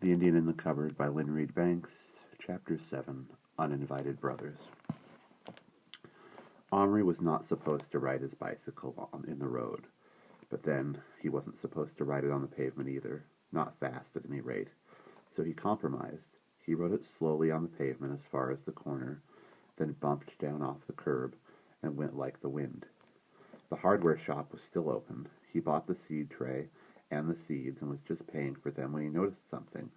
The Indian in the Cupboard by Lynne Reid Banks, Chapter 7, Uninvited Brothers. Omri was not supposed to ride his bicycle in the road, but then he wasn't supposed to ride it on the pavement either, not fast at any rate. So he compromised. He rode it slowly on the pavement as far as the corner, then bumped down off the curb and went like the wind. The hardware shop was still open. He bought the seed tray and the seeds and was just paying for them when he noticed something.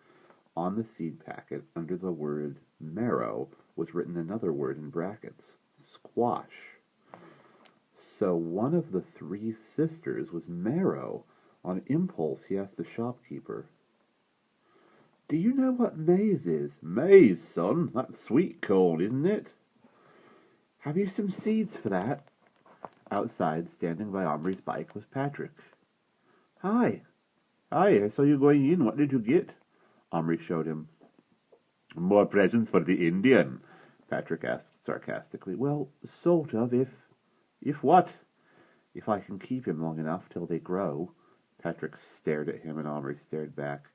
On the seed packet, under the word marrow, was written another word in brackets, squash. So one of the three sisters was Marrow. On impulse, he asked the shopkeeper, "Do you know what maize is?" "Maize, son? That's sweet corn, isn't it?" "Have you some seeds for that?" Outside, standing by Omri's bike, was Patrick. Hi, I saw you going in. What did you get?" Omri showed him. "More presents for the Indian?" Patrick asked sarcastically. "Well, sort of, if what?" "If I can keep him long enough till they grow." Patrick stared at him and Omri stared back.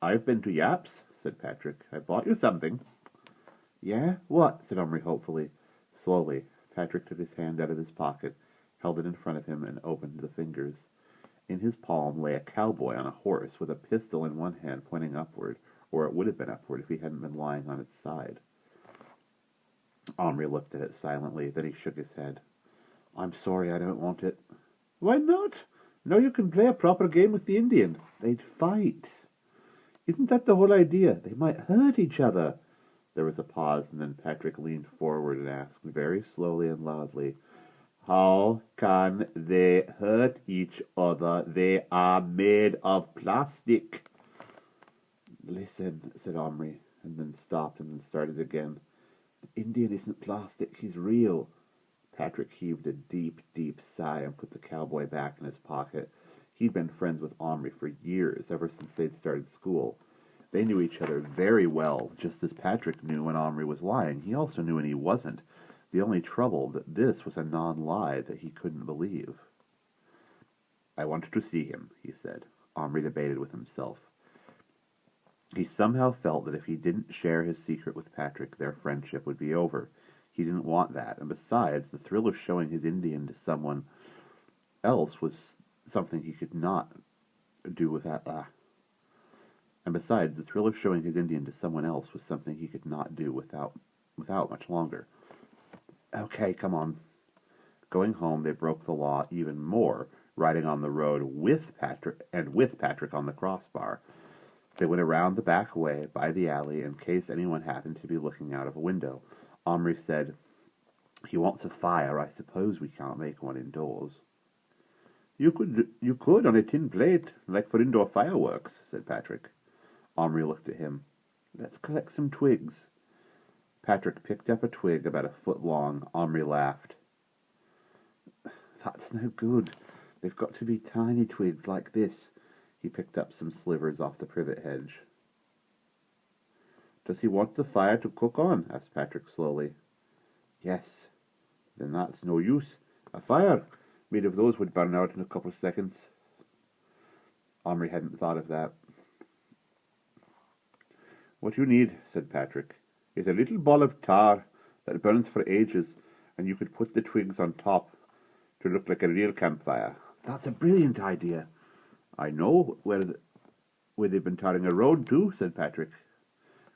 "I've been to Yap's," said Patrick. "I bought you something." "Yeah? What?" said Omri hopefully. Slowly, Patrick took his hand out of his pocket, held it in front of him, and opened the fingers. In his palm lay a cowboy on a horse, with a pistol in one hand pointing upward, or it would have been upward if he hadn't been lying on its side. Omri looked at it silently, then he shook his head. "I'm sorry, I don't want it." "Why not? Now you can play a proper game with the Indian." "They'd fight." "Isn't that the whole idea? They might hurt each other." There was a pause, and then Patrick leaned forward and asked, very slowly and loudly, "How can they hurt each other? They are made of plastic." "Listen," said Omri, and then stopped and then started again. "The Indian isn't plastic, he's real." Patrick heaved a deep, deep sigh and put the cowboy back in his pocket. He'd been friends with Omri for years, ever since they'd started school. They knew each other very well, just as Patrick knew when Omri was lying. He also knew when he wasn't. The only trouble that this was a non-lie that he couldn't believe. "I wanted to see him," he said. Omri debated with himself. He somehow felt that if he didn't share his secret with Patrick, their friendship would be over. He didn't want that, and besides, the thrill of showing his Indian to someone else was something he could not do without. Without much longer. "Okay, come on." Going home, they broke the law even more, riding on the road with Patrick on the crossbar. They went around the back way, by the alley, in case anyone happened to be looking out of a window. Omri said, "He wants a fire. I suppose we can't make one indoors." You could on a tin plate, like for indoor fireworks," said Patrick. Omri looked at him. "Let's collect some twigs." Patrick picked up a twig about a foot long. Omri laughed. "That's no good. They've got to be tiny twigs like this." He picked up some slivers off the privet hedge. "Does he want the fire to cook on?" asked Patrick slowly. "Yes." "Then that's no use. A fire made of those would burn out in a couple of seconds." Omri hadn't thought of that. "What you need," said Patrick, "is a little ball of tar that burns for ages, and you could put the twigs on top to look like a real campfire." "That's a brilliant idea." "I know where they've been tarring a road too," said Patrick.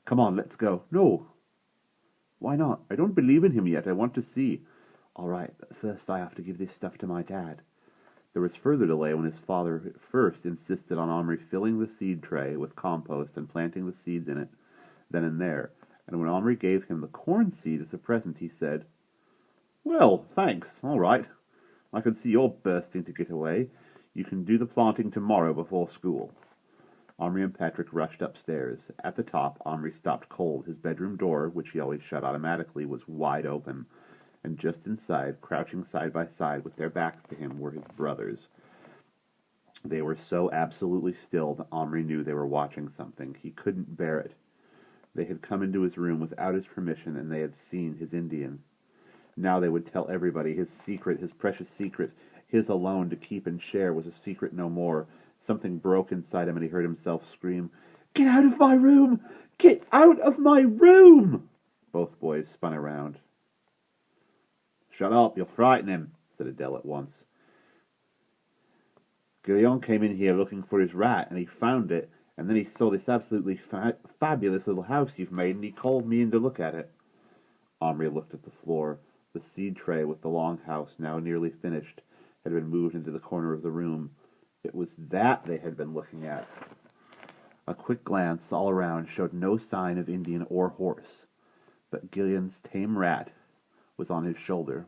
"Come on, let's go." "No." "Why not?" "I don't believe in him yet. I want to see." "All right, but first I have to give this stuff to my dad." There was further delay when his father first insisted on Omri filling the seed tray with compost and planting the seeds in it then and there. And when Omri gave him the corn seed as a present, he said, "Well, thanks. All right. I can see you're bursting to get away. You can do the planting tomorrow before school." Omri and Patrick rushed upstairs. At the top, Omri stopped cold. His bedroom door, which he always shut automatically, was wide open, and just inside, crouching side by side with their backs to him, were his brothers. They were so absolutely still that Omri knew they were watching something. He couldn't bear it. They had come into his room without his permission, and they had seen his Indian. Now they would tell everybody his secret, his precious secret. His alone to keep and share was a secret no more. Something broke inside him, and he heard himself scream, Get out of my room! Get out of my room! Both boys spun around. Shut up, you'll frighten him, said Adele at once. Guillaume came in here looking for his rat, and he found it, and then he saw this absolutely fabulous little house you've made, and he called me in to look at it. Omri looked at the floor. The seed tray with the long house, now nearly finished, had been moved into the corner of the room. It was that they had been looking at. A quick glance all around showed no sign of Indian or horse, but Gillian's tame rat was on his shoulder.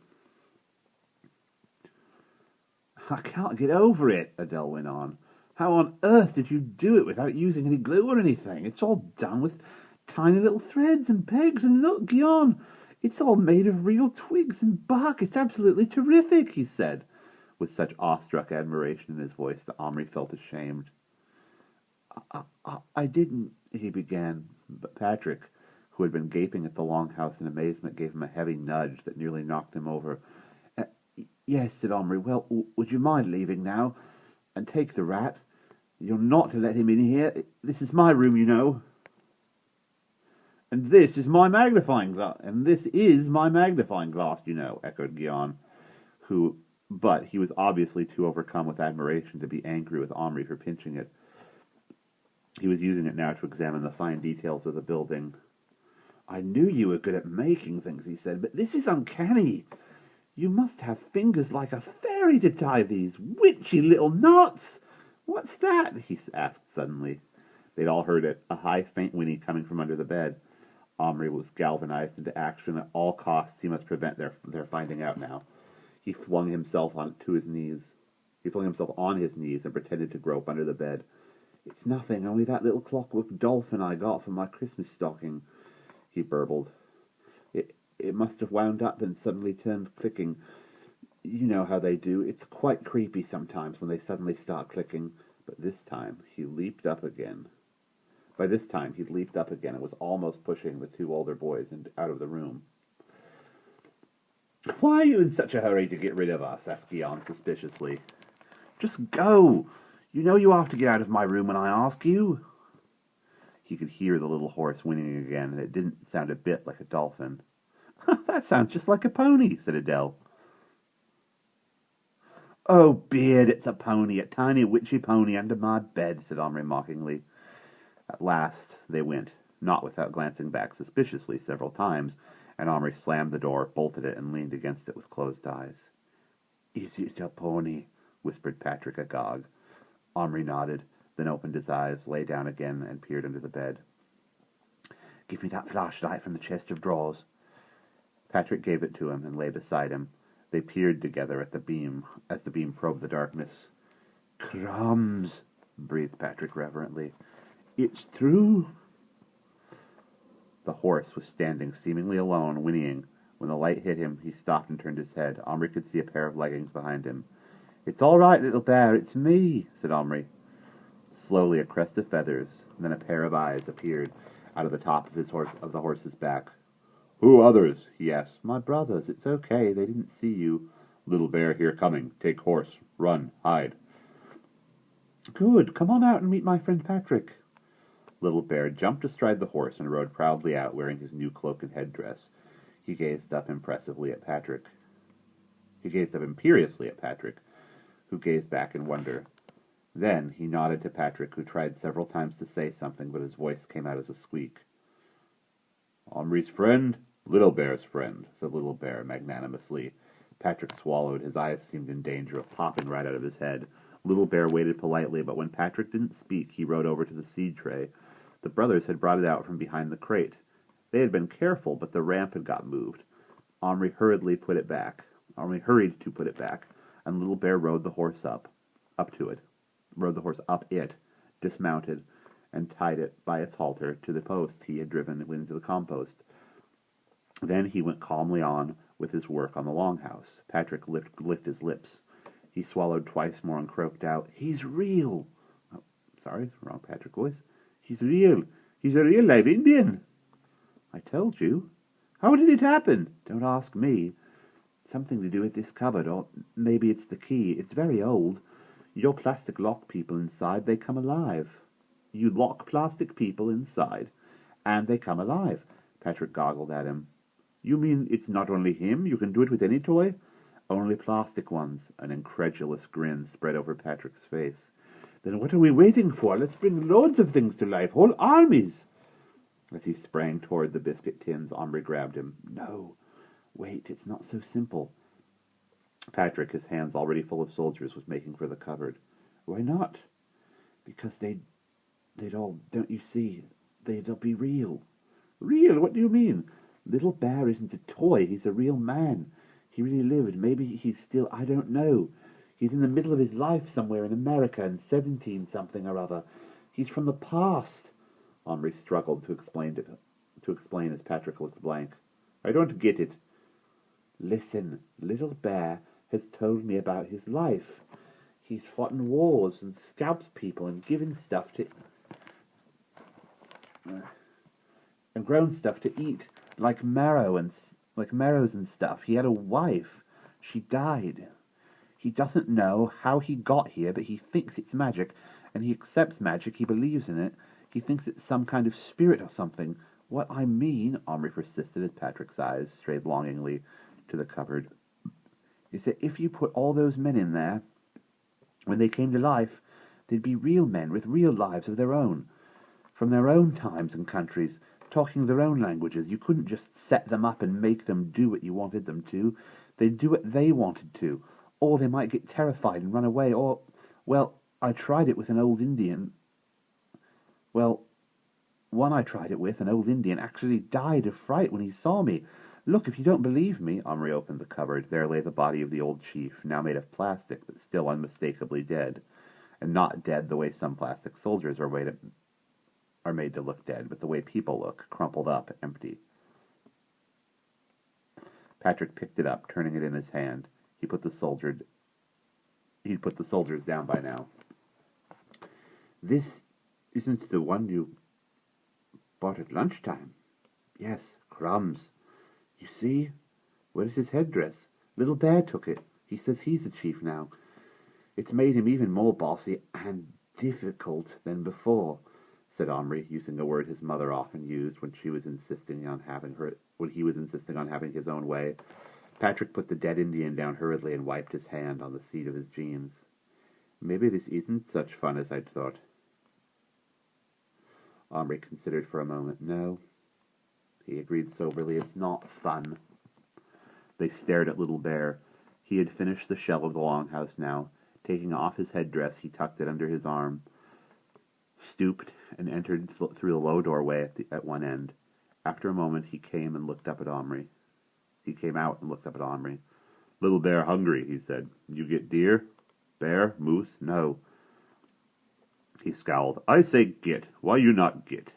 I can't get over it, Adele went on. How on earth did you do it without using any glue or anything? It's all done with tiny little threads and pegs, and look, Guillaume, it's all made of real twigs and bark. It's absolutely terrific, he said, with such awestruck admiration in his voice that Omri felt ashamed. I didn't, he began, but Patrick, who had been gaping at the longhouse in amazement, gave him a heavy nudge that nearly knocked him over. Yes, said Omri. Well, would you mind leaving now and take the rat? You're not to let him in here. This is my room, you know. And this is my magnifying glass. And this is my magnifying glass, you know, echoed Guillaume, but he was obviously too overcome with admiration to be angry with Omri for pinching it. He was using it now to examine the fine details of the building. I knew you were good at making things, he said, but this is uncanny. You must have fingers like a fairy to tie these witchy little knots. What's that? He asked suddenly. They'd all heard it, a high, faint whinny coming from under the bed. Omri was galvanized into action. At all costs, he must prevent their finding out now. He flung himself on his knees and pretended to grope under the bed. It's nothing, only that little clockwork dolphin I got for my Christmas stocking, he burbled. It must have wound up and suddenly turned clicking. You know how they do. It's quite creepy sometimes when they suddenly start clicking. But this time, he leaped up again. By this time, he'd leaped up again and was almost pushing the two older boys out of the room. Why are you in such a hurry to get rid of us? Asked Guillaume suspiciously. Just go. You know you have to get out of my room when I ask you. He could hear the little horse whinnying again, and it didn't sound a bit like a dolphin. That sounds just like a pony, said Adele. Oh, beard, it's a pony, a tiny witchy pony under my bed, said Omri mockingly. At last they went, not without glancing back suspiciously several times, and Omri slammed the door, bolted it, and leaned against it with closed eyes. Is it a pony? Whispered Patrick agog. Omri nodded, then opened his eyes, lay down again, and peered under the bed. Give me that flashlight from the chest of drawers. Patrick gave it to him and lay beside him. They peered together at the beam, as the beam probed the darkness. Crumbs, breathed Patrick reverently. It's true. The horse was standing seemingly alone, whinnying. When the light hit him, he stopped and turned his head. Omri could see a pair of leggings behind him. It's all right, little bear, it's me, said Omri. Slowly a crest of feathers, and then a pair of eyes appeared out of the top of the horse's back. Who others? He asked. My brothers. It's okay. They didn't see you. Little bear here coming. Take horse. Run. Hide. Good. Come on out and meet my friend Patrick. Little bear jumped astride the horse and rode proudly out, wearing his new cloak and headdress. He gazed up impressively at Patrick. He gazed up imperiously at Patrick, who gazed back in wonder. Then he nodded to Patrick, who tried several times to say something, but his voice came out as a squeak. Omri's friend? Little Bear's friend, said Little Bear magnanimously. Patrick swallowed. His eyes seemed in danger of popping right out of his head. Little Bear waited politely, but when Patrick didn't speak, he rode over to the seed tray. The brothers had brought it out from behind the crate. They had been careful, but the ramp had got moved. Omri hurried to put it back, and Little Bear rode the horse up it, dismounted, and tied it by its halter to the post he had driven into the compost. Then he went calmly on with his work on the longhouse. Patrick licked his lips. He swallowed twice more and croaked out, He's real! Oh, sorry, wrong Patrick voice. He's real. He's a real live Indian. I told you. How did it happen? Don't ask me. Something to do with this cupboard, or maybe it's the key. It's very old. Your plastic lock people inside, they come alive. You lock plastic people inside, and they come alive. Patrick goggled at him. You mean it's not only him? You can do it with any toy? Only plastic ones. An incredulous grin spread over Patrick's face. Then what are we waiting for? Let's bring loads of things to life. Whole armies. As he sprang toward the biscuit tins, Omri grabbed him. No. Wait, it's not so simple. Patrick, his hands already full of soldiers, was making for the cupboard. Why not? Because they'd all, don't you see, they'll be real. Real? What do you mean? Little Bear isn't a toy. He's a real man. He really lived. Maybe he's still, I don't know. He's in the middle of his life somewhere in America in 17-something or other. He's from the past. Omri struggled to explain as Patrick looked blank. I don't get it. Listen, Little Bear has told me about his life. He's fought in wars and scalped people and given stuff to... and grown stuff to eat, like marrows and stuff. He had a wife. She died. He doesn't know how he got here, but he thinks it's magic, and he accepts magic. He believes in it. He thinks it's some kind of spirit or something. What I mean, Omri persisted as Patrick's eyes strayed longingly to the cupboard, is that if you put all those men in there, when they came to life, they'd be real men with real lives of their own, from their own times and countries, talking their own languages. You couldn't just set them up and make them do what you wanted them to. They'd do what they wanted to, or they might get terrified and run away, or, well, I tried it with an old Indian. Well, one I tried it with, an old Indian, actually died of fright when he saw me. Look, if you don't believe me, Omri opened the cupboard. There lay the body of the old chief, now made of plastic, but still unmistakably dead. And not dead the way some plastic soldiers are made to look dead, but the way people look, crumpled up, empty. Patrick picked it up, turning it in his hand. He'd put the soldiers down by now. This isn't the one you bought at lunchtime. Yes, crumbs. You see? Where's his headdress? Little Bear took it. He says he's the chief now. It's made him even more bossy and difficult than before, said Omri, using a word his mother often used when he was insisting on having his own way. Patrick put the dead Indian down hurriedly and wiped his hand on the seat of his jeans. Maybe this isn't such fun as I'd thought. Omri considered for a moment. No, he agreed soberly, it's not fun. They stared at Little Bear. He had finished the shell of the longhouse now. Taking off his headdress, he tucked it under his arm, stooped, and entered through the low doorway at one end. After a moment, he came out and looked up at Omri. Little Bear hungry, he said. You get deer? Bear? Moose? No. He scowled. I say get. Why you not get?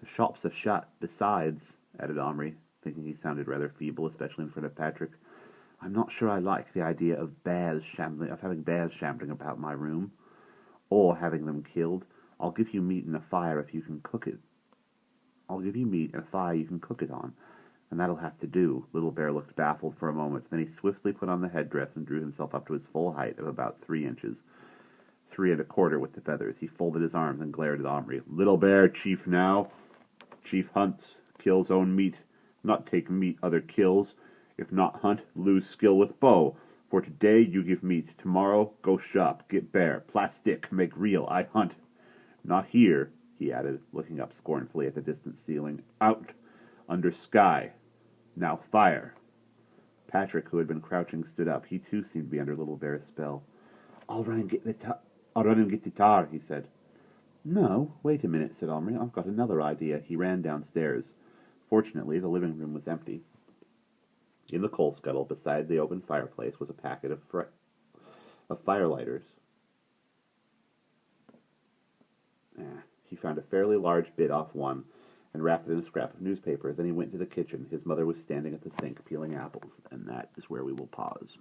The shops are shut. Besides, added Omri, thinking he sounded rather feeble, especially in front of Patrick, I'm not sure I like the idea of having bears shambling about my room, or having them killed. I'll give you meat and a fire if you can cook it. On, and that'll have to do. Little Bear looked baffled for a moment. Then he swiftly put on the headdress and drew himself up to his full height of about 3 inches. 3 1/4 with the feathers. He folded his arms and glared at Omri. Little Bear, chief now. Chief hunts, kills own meat, not take meat other kills. If not hunt, lose skill with bow. For today you give meat, tomorrow go shop, get bear, plastic, make real, I hunt. Not here, he added, looking up scornfully at the distant ceiling. Out, under sky. Now fire. Patrick, who had been crouching, stood up. He too seemed to be under Little Bear's spell. I'll run and get the tar, he said. No, wait a minute, said Omri. I've got another idea. He ran downstairs. Fortunately, the living room was empty. In the coal scuttle beside the open fireplace was a packet of firelighters. He found a fairly large bit off one and wrapped it in a scrap of newspaper. Then he went to the kitchen. His mother was standing at the sink peeling apples, and that is where we will pause.